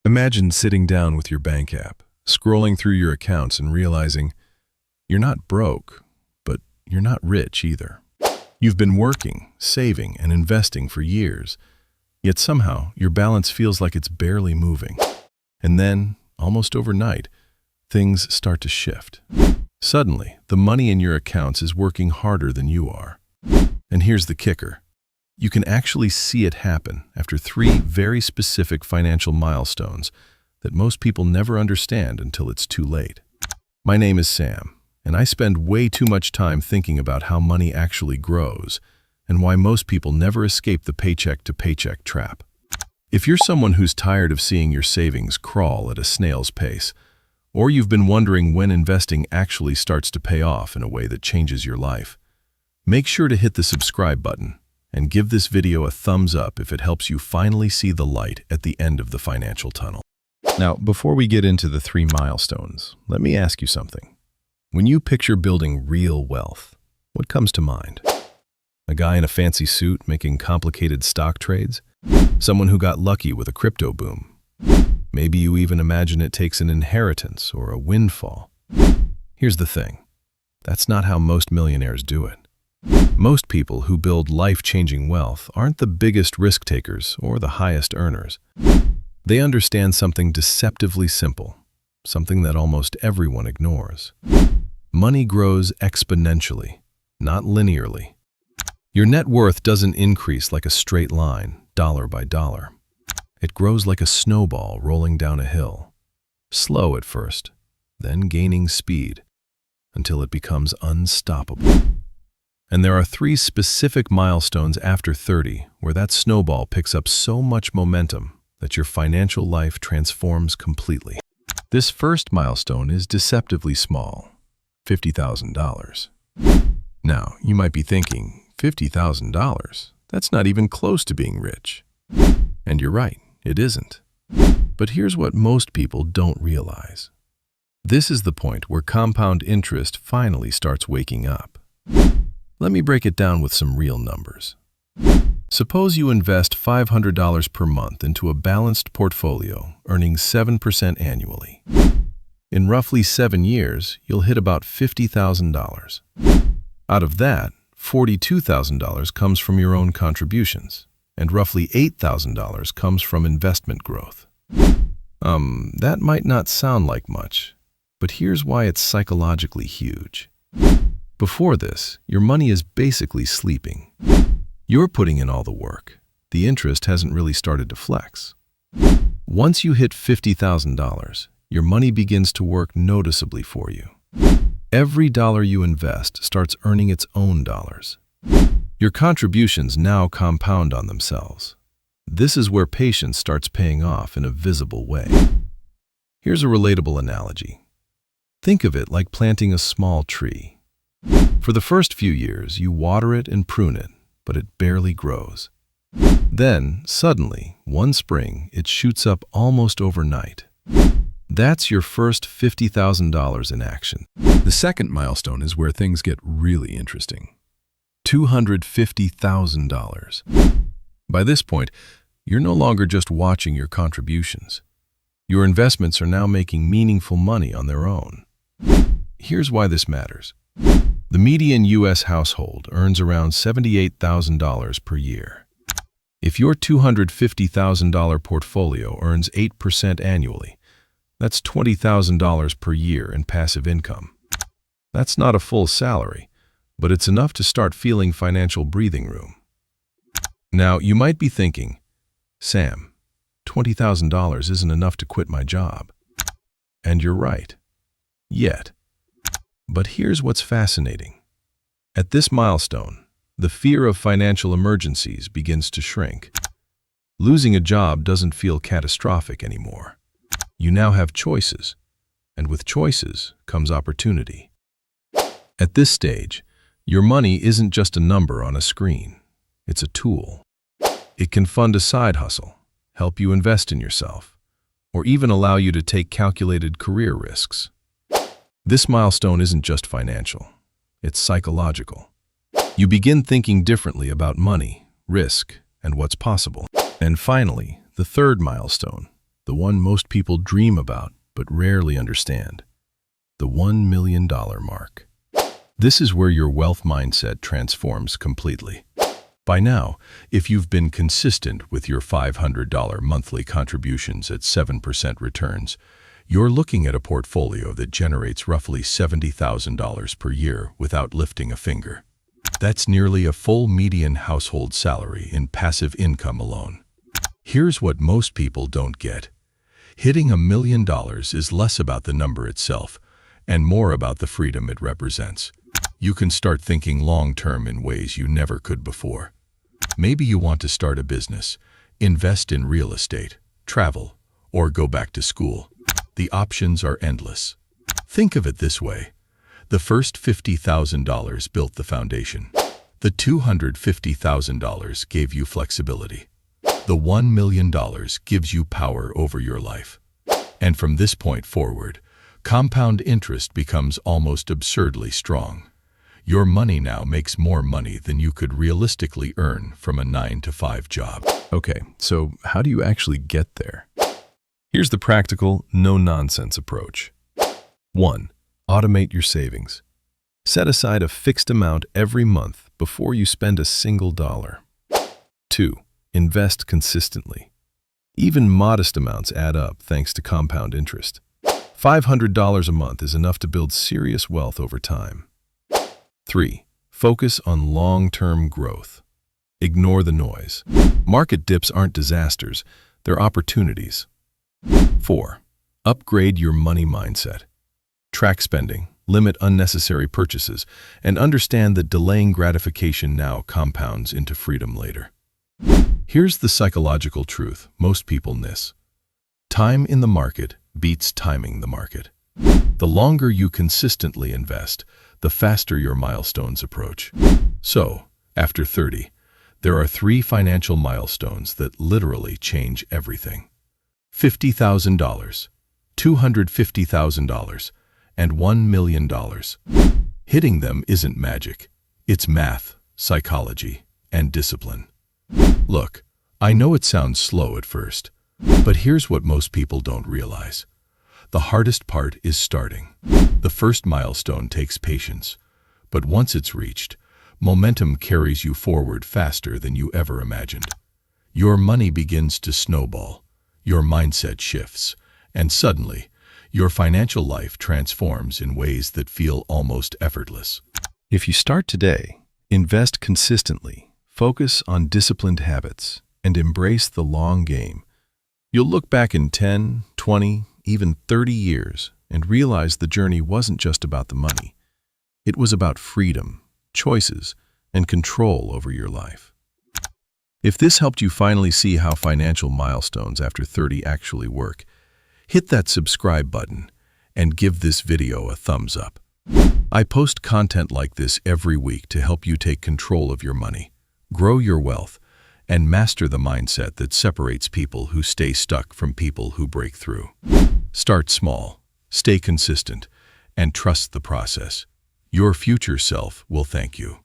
Imagine sitting down with your bank app, scrolling through your accounts and realizing you're not broke, but you're not rich either. You've been working, saving, and investing for years, yet somehow your balance feels like it's barely moving. And then, almost overnight, things start to shift. Suddenly, the money in your accounts is working harder than you are. And here's the kicker. You can actually see it happen after 3 very specific financial milestones that most people never understand until it's too late. My name is Sam, and I spend way too much time thinking about how money actually grows and why most people never escape the paycheck-to-paycheck trap. If you're someone who's tired of seeing your savings crawl at a snail's pace, or you've been wondering when investing actually starts to pay off in a way that changes your life, make sure to hit the subscribe button and give this video a thumbs up if it helps you finally see the light at the end of the financial tunnel. Now, before we get into the 3 milestones, let me ask you something. When you picture building real wealth, what comes to mind? A guy in a fancy suit making complicated stock trades? Someone who got lucky with a crypto boom? Maybe you even imagine it takes an inheritance or a windfall. Here's the thing. That's not how most millionaires do it. Most people who build life-changing wealth aren't the biggest risk takers or the highest earners. They understand something deceptively simple, something that almost everyone ignores. Money grows exponentially, not linearly. Your net worth doesn't increase like a straight line, dollar by dollar. It grows like a snowball rolling down a hill, slow at first, then gaining speed, until it becomes unstoppable. And there are 3 specific milestones after 30 where that snowball picks up so much momentum that your financial life transforms completely. This first milestone is deceptively small, $50,000. Now, you might be thinking, $50,000? That's not even close to being rich. And you're right, it isn't. But here's what most people don't realize. This is the point where compound interest finally starts waking up. Let me break it down with some real numbers. Suppose you invest $500 per month into a balanced portfolio, earning 7% annually. In roughly 7 years, you'll hit about $50,000. Out of that, $42,000 comes from your own contributions, and roughly $8,000 comes from investment growth. That might not sound like much, but here's why it's psychologically huge. Before this, your money is basically sleeping. You're putting in all the work. The interest hasn't really started to flex. Once you hit $50,000, your money begins to work noticeably for you. Every dollar you invest starts earning its own dollars. Your contributions now compound on themselves. This is where patience starts paying off in a visible way. Here's a relatable analogy. Think of it like planting a small tree. For the first few years, you water it and prune it, but it barely grows. Then, suddenly, one spring, it shoots up almost overnight. That's your first $50,000 in action. The second milestone is where things get really interesting. $250,000. By this point, you're no longer just watching your contributions. Your investments are now making meaningful money on their own. Here's why this matters. The median U.S. household earns around $78,000 per year. If your $250,000 portfolio earns 8% annually, that's $20,000 per year in passive income. That's not a full salary, but it's enough to start feeling financial breathing room. Now, you might be thinking, Sam, $20,000 isn't enough to quit my job. And you're right. Yet. But here's what's fascinating. At this milestone, the fear of financial emergencies begins to shrink. Losing a job doesn't feel catastrophic anymore. You now have choices, and with choices comes opportunity. At this stage, your money isn't just a number on a screen. It's a tool. It can fund a side hustle, help you invest in yourself, or even allow you to take calculated career risks. This milestone isn't just financial, it's psychological. You begin thinking differently about money, risk, and what's possible. And finally, the third milestone, the one most people dream about but rarely understand, the $1 million mark. This is where your wealth mindset transforms completely. By now, if you've been consistent with your $500 monthly contributions at 7% returns, you're looking at a portfolio that generates roughly $70,000 per year without lifting a finger. That's nearly a full median household salary in passive income alone. Here's what most people don't get. Hitting $1 million is less about the number itself and more about the freedom it represents. You can start thinking long-term in ways you never could before. Maybe you want to start a business, invest in real estate, travel, or go back to school. The options are endless. Think of it this way. The first $50,000 built the foundation. The $250,000 gave you flexibility. The $1 million gives you power over your life. And from this point forward, compound interest becomes almost absurdly strong. Your money now makes more money than you could realistically earn from a 9-to-5 job. Okay, so how do you actually get there? Here's the practical, no-nonsense approach. 1. Automate your savings. Set aside a fixed amount every month before you spend a single dollar. 2. Invest consistently. Even modest amounts add up thanks to compound interest. $500 a month is enough to build serious wealth over time. 3. Focus on long-term growth. Ignore the noise. Market dips aren't disasters, they're opportunities. 4. Upgrade your money mindset. Track spending, limit unnecessary purchases, and understand that delaying gratification now compounds into freedom later. Here's the psychological truth most people miss. Time in the market beats timing the market. The longer you consistently invest, the faster your milestones approach. So, after 30, there are 3 financial milestones that literally change everything. $50,000, $250,000, and $1 million. Hitting them isn't magic. It's math, psychology, and discipline. Look, I know it sounds slow at first, but here's what most people don't realize. The hardest part is starting. The first milestone takes patience, but once it's reached, momentum carries you forward faster than you ever imagined. Your money begins to snowball, your mindset shifts, and suddenly, your financial life transforms in ways that feel almost effortless. If you start today, invest consistently, focus on disciplined habits, and embrace the long game, you'll look back in 10, 20, even 30 years and realize the journey wasn't just about the money. It was about freedom, choices, and control over your life. If this helped you finally see how financial milestones after 30 actually work, hit that subscribe button and give this video a thumbs up. I post content like this every week to help you take control of your money, grow your wealth, and master the mindset that separates people who stay stuck from people who break through. Start small, stay consistent, and trust the process. Your future self will thank you.